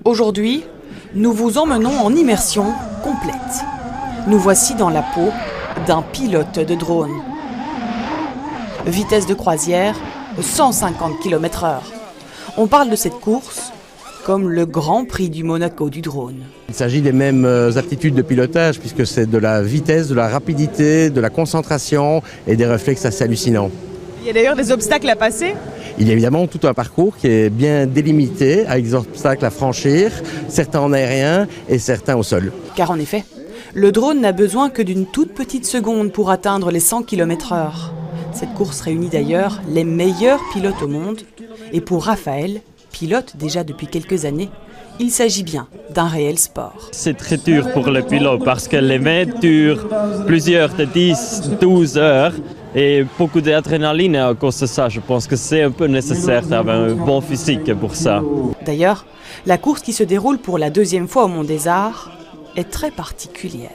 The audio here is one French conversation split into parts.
Aujourd'hui, nous vous emmenons en immersion complète. Nous voici dans la peau d'un pilote de drone. Vitesse de croisière, 150 km/h. On parle de cette course comme le Grand Prix du Monaco du drone. Il s'agit des mêmes aptitudes de pilotage puisque c'est de la vitesse, de la rapidité, de la concentration et des réflexes assez hallucinants. Il y a d'ailleurs des obstacles à passer. Il y a évidemment tout un parcours qui est bien délimité avec des obstacles à franchir, certains en aérien et certains au sol. Car en effet, le drone n'a besoin que d'une toute petite seconde pour atteindre les 100 km/h. Cette course réunit d'ailleurs les meilleurs pilotes au monde. Et pour Raphaël, pilote déjà depuis quelques années, il s'agit bien d'un réel sport. C'est très dur pour le pilote parce que les mètres durent plusieurs de 10-12 heures et beaucoup d'adrénaline à cause de ça. Je pense que c'est un peu nécessaire d'avoir un bon physique pour ça. D'ailleurs, la course qui se déroule pour la deuxième fois au Mont des Arts est très particulière.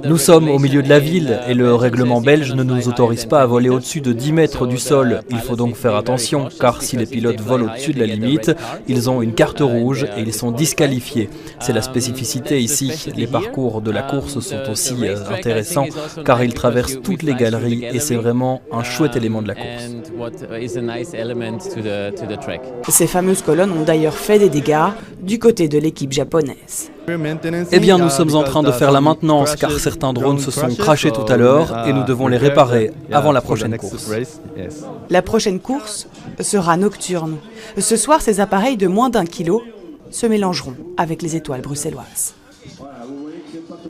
Nous sommes au milieu de la ville et le règlement belge ne nous autorise pas à voler au-dessus de 10 mètres du sol. Il faut donc faire attention car si les pilotes volent au-dessus de la limite, ils ont une carte rouge et ils sont disqualifiés. C'est la spécificité ici. Les parcours de la course sont aussi intéressants car ils traversent toutes les galeries et c'est vraiment un chouette élément de la course. Ces fameuses colonnes ont d'ailleurs fait des dégâts du côté de l'équipe japonaise. Eh bien, nous sommes en train de faire la maintenance car certains drones se sont crashés tout à l'heure et nous devons les réparer avant la prochaine course. La prochaine course sera nocturne. Ce soir, ces appareils de moins d'1 kilo se mélangeront avec les étoiles bruxelloises.